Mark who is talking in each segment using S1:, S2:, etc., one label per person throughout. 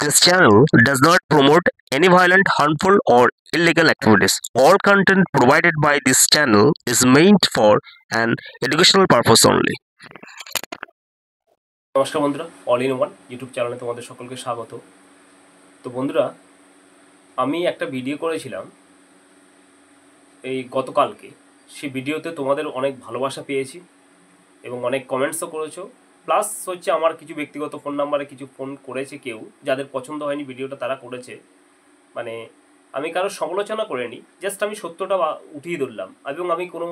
S1: This channel does not promote any violent, harmful, or illegal activities. All content provided by this channel is meant for an educational purpose only.
S2: নমস্কার বন্ধুরা, all in one YouTube চ্যানেলে তোমাদের সকলকে স্বাগত। তো বন্ধুরা, আমি একটা ভিডিও করেছিলাম এই গতকালকে। সেই ভিডিওতে তোমাদের অনেক ভালোবাসা পেয়েছি এবং অনেক কমেন্টসও করেছো। প্লাস হচ্ছে আমার কিছু ব্যক্তিগত ফোন নাম্বারে কিছু ফোন করেছে কেউ, যাদের পছন্দ হয়নি ভিডিওটা তারা করেছে। মানে আমি কারোর সমালোচনা করিনি, জাস্ট আমি সত্যটা উঠিয়ে ধরলাম এবং আমি কোনো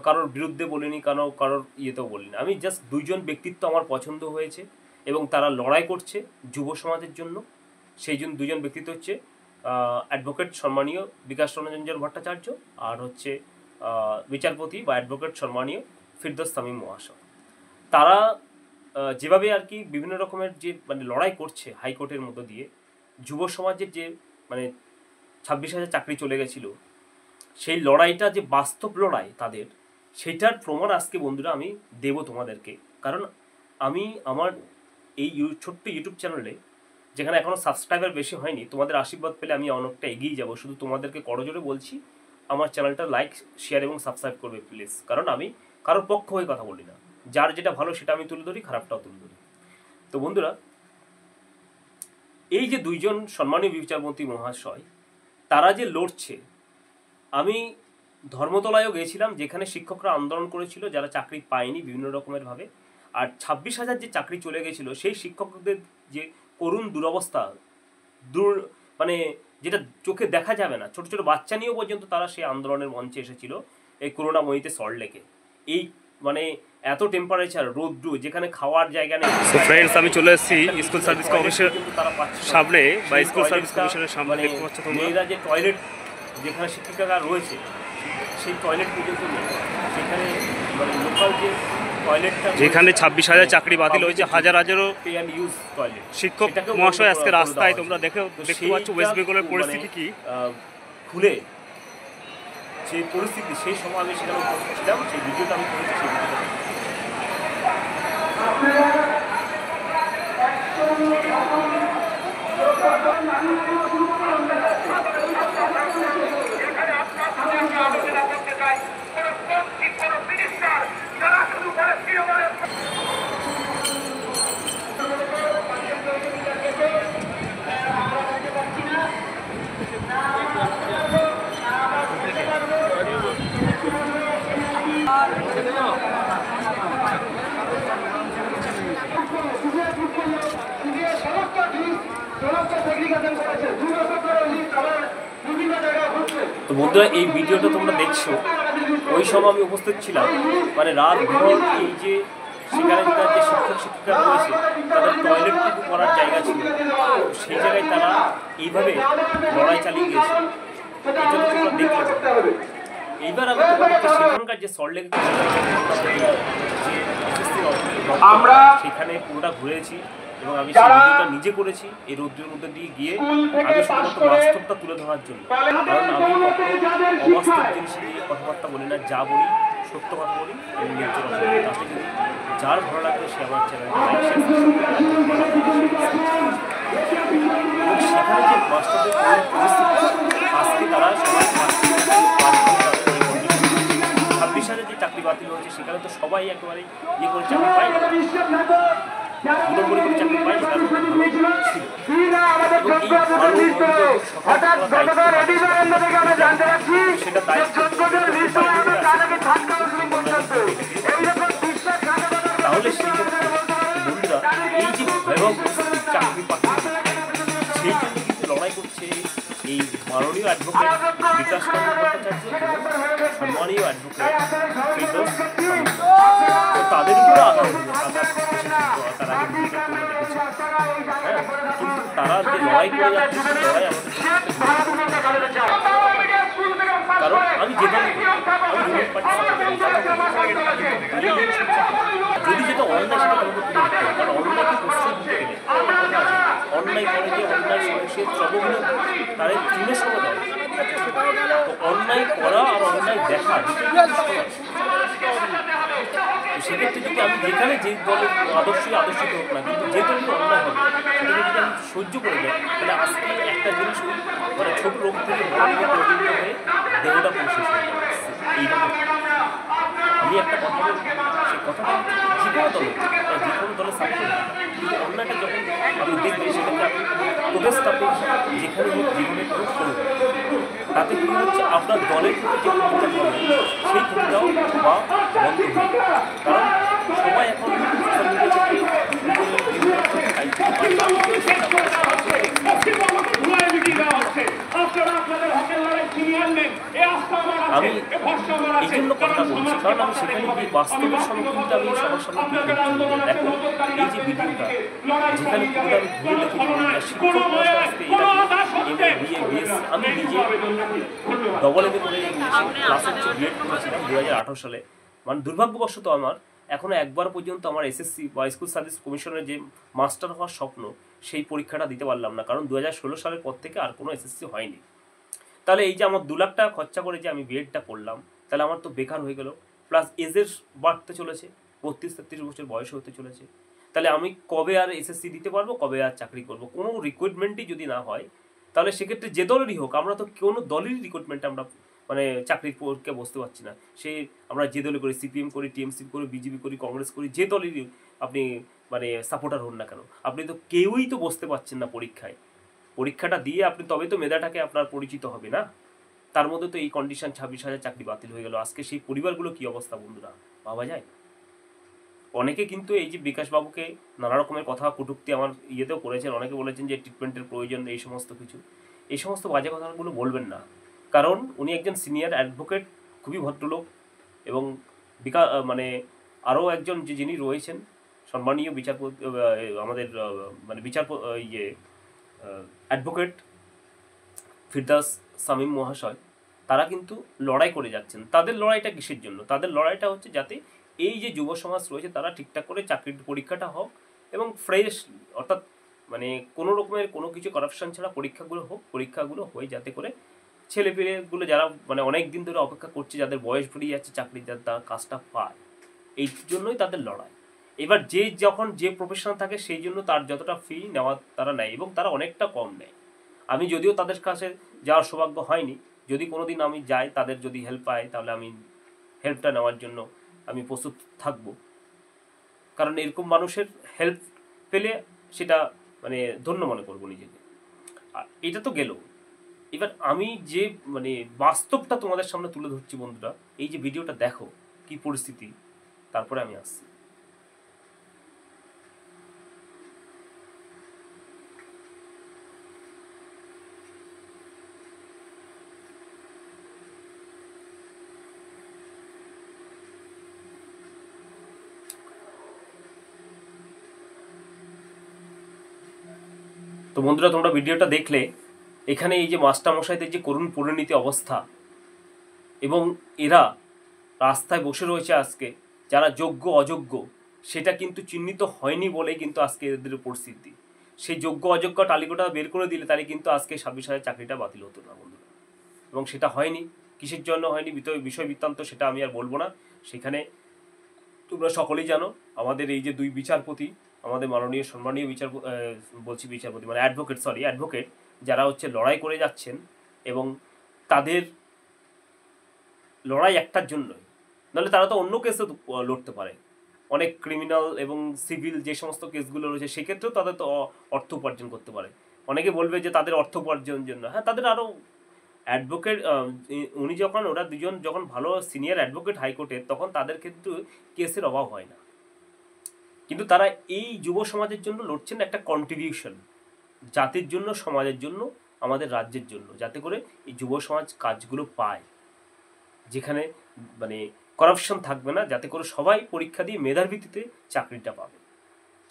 S2: কারোর বিরুদ্ধে বলিনি, কারোর ইয়েতেও বলিনি। আমি জাস্ট দুইজন ব্যক্তিত্ব আমার পছন্দ হয়েছে এবং তারা লড়াই করছে যুব সমাজের জন্য। সেই জন্য দুজন ব্যক্তিত্ব হচ্ছে অ্যাডভোকেট সম্মানীয় বিকাশ রঞ্জন ভট্টাচার্য আর হচ্ছে বিচারপতি বা অ্যাডভোকেট সম্মানীয় ফিরদৌস তামিম মহাশয়। তারা যেভাবে আর কি বিভিন্ন রকমের যে মানে লড়াই করছে হাইকোর্টের মধ্য দিয়ে, যুব সমাজের যে মানে 26,000 চাকরি চলে গেছিলো, সেই লড়াইটা যে বাস্তব লড়াই তাদের, সেটার প্রমাণ আজকে বন্ধুরা আমি দেব তোমাদেরকে। কারণ আমি আমার এই ছোট্ট ইউটিউব চ্যানেলে, যেখানে এখনও সাবস্ক্রাইবার বেশি হয়নি, তোমাদের আশীর্বাদ পেলে আমি অনেকটা এগিয়ে যাব। শুধু তোমাদেরকে করজোরে বলছি, আমার চ্যানেলটা লাইক, শেয়ার এবং সাবস্ক্রাইব করবে প্লিজ। কারণ আমি কারোর পক্ষ হয়ে কথা বলি না, যার যেটা ভালো সেটা আমি তুলে ধরি, খারাপটাও তুলে ধরি। তো বন্ধুরা, এই যে দুইজন সম্মানীয় বিচারপতি মহাশয় তারা যে লড়ছে, আমি ধর্মতলায়ও গিয়েছিলাম, যেখানে শিক্ষকরা আন্দোলন করেছিল, যারা চাকরি পায়নি বিভিন্ন রকমের ভাবে। আর 26,000 যে চাকরি চলে গেছিলো, সেই শিক্ষকদের যে করুণ দুরবস্থা, মানে যেটা চোখে দেখা যাবে না, ছোট ছোট বাচ্চা নিয়েও পর্যন্ত তারা সেই আন্দোলনের মঞ্চে এসেছিল এই করুণাময়ীতে সল্টলেকে। এই মানে এত টেম্পারেচার, রোদ্রু, যেখানে খাওয়ার জায়গা নেই।
S3: সো ফ্রেন্ডস, আমি চলে এসেছি স্কুল সার্ভিস কমিশনের সামনে বা স্কুল সার্ভিস কমিশনের সামনে। দেখতে পাচ্ছ তোমরা,
S2: মেয়েরা যে টয়লেট, যেখানে শিক্ষিকারা রয়েছে সেই টয়লেট পর্যন্ত নেই। সেখানে মানে লোকাল যে টয়লেটটা,
S3: যেখানে 26,000 চাকরি বাতিল হয়েছে, হাজারো
S2: পে অ্যান্ড ইউজ টয়লেট,
S3: শিক্ষক মহাশয় আজকে রাস্তায়। তোমরা দেখতে পাচ্ছ ওয়েস্ট বেঙ্গলের পরিস্থিতি কি
S2: খুলে, সেই পরিস্থিতি, সেই সময় আমি সেখানে উপস্থিত ছিলাম। সেই ভিডিওটা আমি করেছি, সেই ভিডিওটা তো বন্ধুরা, এই ভিডিওটা তোমরা দেখছো, ওই সময় আমি উপস্থিত ছিলাম। মানে রাত ভোর, এই যে সেখানে যে শিক্ষক শিক্ষিকা রয়েছে, তাদের টয়লেট কিন্তু করার জায়গা ছিল, সেই জায়গায় তারা এইভাবে লড়াই চালিয়ে গিয়েছে। এটা তো তোমরা দেখলে। এইবার আমি তোমাদেরকে সেখানকার যে সল্টলেক আমরা সেখানে পুরোটা ঘুরেছি এবং আমি সেই ভিডিওটা নিজে করেছি এই রৌদ্রের মধ্যে দিয়ে গিয়ে। আমি শুধুমাত্র বাস্তবটা তুলে ধরার জন্য, কারণ আমি অবাস্তব জিনিস নিয়ে কথাবার্তা বলি না, যা বলি সত্য কথা বলি এবং ন্যায্য কথা বলি। তাতে যদি যার ভালো লাগবে সে আমার চ্যানেলটা লাইক, শেয়ার, এবং সেখানে যে বাস্তবের পরিস্থিতি, আজকে তারা সবাই 26,000 যে চাকরি বাতিল হয়েছে, সেখানে তো সবাই একেবারে ইয়ে করে চাকরি পায়, পুরোপুরি করে চাকরি পায়। সেটা তাহলে সেক্ষেত্রে বন্ধুরা, এই যে ভয়াবহ চাকরি পাচ্ছে, সেই জন্য কিন্তু লড়াই করছে এই মাননীয় অ্যাডভোকেট বিকাশ রঞ্জন ভট্টাচার্য এবং সম্মানীয় অ্যাডভোকেট ফিরদৌস তামিম। তো তাদের উপরে আঘাত তারা আগে ভিডিওটা করে দেখেছে। হ্যাঁ, কিন্তু তারা যে লড়াই করে যাচ্ছে, সেই লড়াই আমাদের, কারণ আমি যেভাবে আমি যদি যেটা অন্যায় সেটা তোমাকে তুলে দিতে হবে। কারণ অন্যায়কে প্রশ্রয় দিতে গেলে অন্যায় করে যে অন্যায় সে সবগুলো তাদের তৃণের সঙ্গে দেয়। তো অন্যায় করা আর অন্যায় দেখা, তো সেক্ষেত্রে যদি আমি যেখানে যে দলের আদর্শিত হোক না, কিন্তু যে দলের অন্যায় হবে সেটাকে যদি আমি সহ্য করে যাই, তাহলে আজকে একটা জিনিস মানে ছোট রোগ থেকে বড় রোগে পরিণত হয়ে দেহটা প্রশেষ হয়ে যাবে। এইরকম আমি একটা কথা বলবো, সেই কথাটা হচ্ছে যে কোনো দলের সাপোর্ট হবে, কিন্তু অন্যায়টা যখন আপনি দেখবেন সেক্ষেত্রে আপনি প্রোটেস্ট আপনি যেখানে হোক যেখানে হোক করুন, তাতে কী হচ্ছে আপনার দলের প্রতি যে ক্ষতিটা হবে সেই ক্ষতিটাও বা বন্ধ হয়ে যাবে। কারণ সবাই এখন সোশ্যাল মিডিয়া থেকে আমি এই জন্য কথা বলছি, কারণ আমি সেখানে গিয়ে বাস্তবের সম্মুখীনটা আমি সবার সামনে তুলে ধরছি। দেখো এই যে ভিডিওটা যেখানে পুরোটা আমি ঘুরে দেখেছি, শিক্ষক মহাশয় আসতে আমি নিজে ডবল এমএ করে ক্লাস হচ্ছে বিএড করেছিলাম 2018 সালে। মানে দুর্ভাগ্যবশত আমার এখনো একবার পর্যন্ত আমার এসএসসি বা স্কুল সার্ভিস কমিশনের যে মাস্টার হওয়ার স্বপ্ন সেই পরীক্ষাটা দিতে পারলাম না, কারণ 2016 সালের পর থেকে আর কোনো এসএসসি হয়নি। তাহলে এই যে আমার 2 লাখ টাকা খরচা করে যে আমি বিএডটা করলাম, তাহলে আমার তো বেকার হয়ে গেল। প্লাস এজের বাড়তে চলেছে, 32-33 বছর বয়স হতে চলেছে। তাহলে আমি কবে আর এসএসসি দিতে পারবো, কবে আর চাকরি করব? কোনো রিক্রুটমেন্টই যদি না হয়, তাহলে সেক্ষেত্রে যে দলেরই হোক, আমরা তো কোনো দলেরই রিক্রুটমেন্টে আমরা মানে চাকরির পরীক্ষায় বসতে পারছি না। সে আমরা যে দলে করি, সিপিএম করি, টিএমসি করি, বিজেপি করি, কংগ্রেস করি, যে দলেরই আপনি মানে সাপোর্টার হন না কেন, আপনি তো কেউই তো বসতে পারছেন না পরীক্ষায়। পরীক্ষাটা দিয়ে আপনি তবে তো মেধাটাকে আপনার পরিচিত হবে না। তার মধ্যে তো এই কন্ডিশন 26,000 চাকরি বাতিল হয়ে গেল। আজকে সেই পরিবারগুলো কি অবস্থা বন্ধুরা, ভাবা যায়? অনেকে কিন্তু এই যে বিকাশবাবুকে নানা রকমের কথা কটূক্তি আমার ইয়েতেও করেছেন, অনেকে বলেছেন যে ট্রিটমেন্টের প্রয়োজন, এই সমস্ত কিছু। এই সমস্ত বাজে কথাগুলো বলবেন না, কারণ উনি একজন সিনিয়র অ্যাডভোকেট, খুবই ভদ্রলোক, এবং মানে আরও একজন যিনি রয়েছেন সম্মানীয় বিচারপতি, আমাদের মানে অ্যাডভোকেট ফিরদাউস শামীম মহাশয়, তারা কিন্তু লড়াই করে যাচ্ছেন। তাদের লড়াইটা কিসের জন্য? তাদের লড়াইটা হচ্ছে যাতে এই যে যুব সমাজ রয়েছে তারা ঠিকঠাক করে চাকরির পরীক্ষাটা হোক এবং ফ্রেশ, অর্থাৎ মানে কোনো রকমের কোনো কিছু করাপশন ছাড়া পরীক্ষাগুলো হোক, পরীক্ষাগুলো হয়ে যাতে করে ছেলেপেলেগুলো যারা মানে অনেক দিন ধরে অপেক্ষা করছে, যাদের বয়স বেরিয়ে যাচ্ছে চাকরি, যাতে তারা কাজটা পায়, এই জন্যই তাদের লড়াই। এবার যে যখন যে প্রফেশন থাকে সেই জন্য তার যতটা ফি নেওয়া তারা নেয়, এবং তারা অনেকটা কম নেয়। আমি যদিও তাদের কাছে যাওয়ার সৌভাগ্য হয়নি, যদি কোনো দিন আমি যাই, তাদের যদি হেল্প পাই, তাহলে আমি হেল্পটা নেওয়ার জন্য আমি প্রস্তুত থাকব। কারণ এরকম মানুষের হেল্প পেলে সেটা মানে ধন্য মনে করবো নিজেকে। আর এটা তো গেল, এবার আমি যে মানে বাস্তবটা তোমাদের সামনে তুলে ধরছি বন্ধুরা, এই যে ভিডিওটা দেখো কি পরিস্থিতি, তারপরে আমি আসছি। তো বন্ধুরা, তোমরা ভিডিওটা দেখলে এখানে এই যে মাস্টারমশাইদের যে করুণ পরিণতি অবস্থা, এবং এরা রাস্তায় বসে রয়েছে আজকে, যারা যোগ্য অযোগ্য সেটা কিন্তু চিহ্নিত হয়নি বলে কিন্তু আজকে এদের পরিস্থিতি। সেই যোগ্য অযোগ্য তালিকাটা বের করে দিলে তাহলে কিন্তু আজকে 26,000 চাকরিটা বাতিল হতো না বন্ধুরা, এবং সেটা হয়নি। কিসের জন্য হয়নি বিষয় বৃত্তান্ত সেটা আমি আর বলবো না। সেখানে তোমরা সকলেই জানো, আমাদের এই যে 2 বিচারপতি, আমাদের মাননীয় সম্মানীয় বিচারপতি মানে অ্যাডভোকেট যারা হচ্ছে লড়াই করে যাচ্ছেন, এবং তাদের লড়াই একটার জন্যই, নাহলে তারা তো অন্য কেসে লড়তে পারে, অনেক ক্রিমিনাল এবং সিভিল যে সমস্ত কেসগুলো রয়েছে সেক্ষেত্রেও তাদের তো অর্থ উপার্জন করতে পারে। অনেকে বলবে যে তাদের অর্থ উপার্জনের জন্য, হ্যাঁ, তাদের আরও অ্যাডভোকেট, ওরা দুজন যখন ভালো সিনিয়র অ্যাডভোকেট হাইকোর্টের, তখন তাদের কিন্তু কেসের অভাব হয় না। কিন্তু তারা এই যুব সমাজের জন্য লড়ছেন, একটা কন্ট্রিবিউশন জাতির জন্য, সমাজের জন্য, আমাদের রাজ্যের জন্য, যাতে করে এই যুব সমাজ কাজগুলো পায়, যেখানে মানে করাপশন থাকবে না, যাতে করে সবাই পরীক্ষা দিয়ে মেধার ভিত্তিতে চাকরিটা পাবে,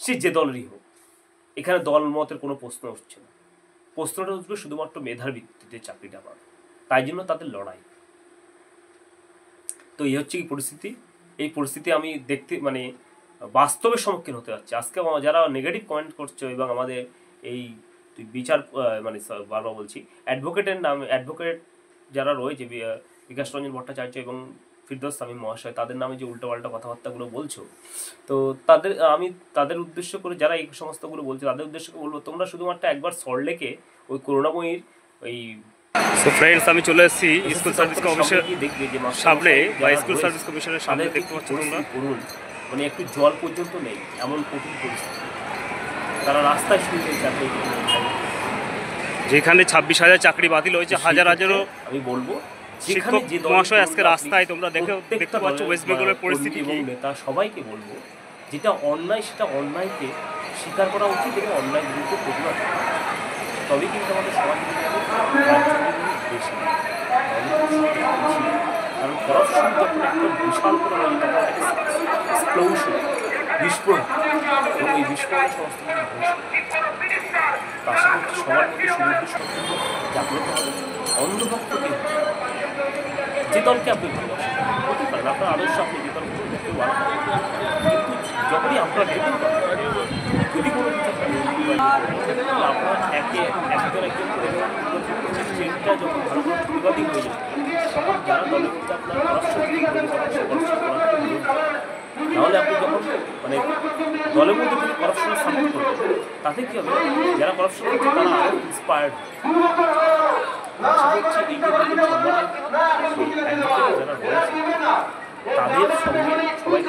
S2: সে যে দলেরই হোক। এখানে দল মতের কোনো প্রশ্ন উঠছে না, প্রশ্নটা উঠবে শুধুমাত্র মেধার ভিত্তিতে চাকরিটা পাবে। তাই জন্য তাদের লড়াই। তো এই হচ্ছে কি পরিস্থিতি। এই পরিস্থিতি আমি দেখতে মানে বাস্তবের সম্মুখীন হতে যাচ্ছে। আজকে যারা নেগেটিভ কমেন্ট করছো, এবং আমাদের এই মানে বারবার বলছি, অ্যাডভোকেট যারা রয়েছে বিকাশ রঞ্জন ভট্টাচার্য এবং ফিরদৌস তামিম মহাশয়, তাদের নামে যে উল্টোপাল্টা কথাবার্তাগুলো বলছো, তো আমি তাদের উদ্দেশ্য করে, যারা এই সমস্তগুলো বলছে তাদের উদ্দেশ্য করে বলবো, তোমরা শুধুমাত্র একবার সল্টলেকে ওই করুণাময়ীর ওই
S3: সো ফ্রেন্ডস, আমি চলে এসেছি স্কুল সার্ভিস কমিশন
S2: দেখবে যে
S3: সামনে বা স্কুল সার্ভিস কমিশনের সামনে দেখতে পাচ্ছ তোমরা।
S2: করুন, মানে একটু জল পর্যন্ত নেই, এমন কঠিন পরিস্থিতি। তারা রাস্তায় শুয়ে রয়েছে।
S3: যেখানে 26,000 চাকরি বাতিল হয়েছে, হাজার হাজারও
S2: আমি বলবো
S3: শিক্ষক মহাশয় আজকে রাস্তায়, তোমরা দেখতে পাচ্ছ ওয়েস্ট বেঙ্গলের পরিস্থিতি কি।
S2: নেতা সবাইকে বলবো, যেটা অন্যায় সেটা অন্যায়কে স্বীকার করা উচিত এবং অন্যায় বিরুদ্ধে প্রতিবাদ করা উচিত। তবেই কিন্তু আমাদের সমাজ বেশি, কারণ করাপশন যখন একটা বিশাল করে হয়ে তখন এক্সপ্লোশন, বিস্ফোরণ, এবং এই বিস্ফোরণের সমস্ত আশা করছি সবার মধ্যে সমুদ্র সম্পূর্ণ জাগ্রত হবে। অন্ধভক্ত কেউ, যে দলকে আপনি ভালোবাসেন হতে পারেন, আপনার আদর্শ আপনি যে দল করবেন কেউ ভালো, কিন্তু যখনই আপনার যেতেই পারেন, যদি কোনো কিছু আপনার একজন করে ট্রেনটা যখন ভালো করে প্রতিবাদী হয়ে যাবে, তখন যারা দলের মধ্যে আপনার নাহলে আপনি যখন মানে দলের মধ্যে যদি করাপশনের সাপোর্ট করবেন, তাতে কী হবে, যারা করাপশন করছে তারা আরও ইন্সপায়ার্ড। আশা করছি এই যে যারা রয়েছে তাদের সঙ্গে সবাই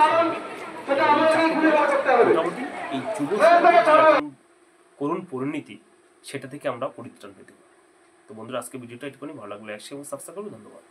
S2: মোটামুটি এই যুব করুণ পরিণতি, সেটা থেকে আমরা পরিত্রাণ পেতে পারি। তো বন্ধুরা, আজকে ভিডিওটা একটুখানি ভালো লাগলে একসঙ্গে সাবস্ক্রাইব করুন। ধন্যবাদ।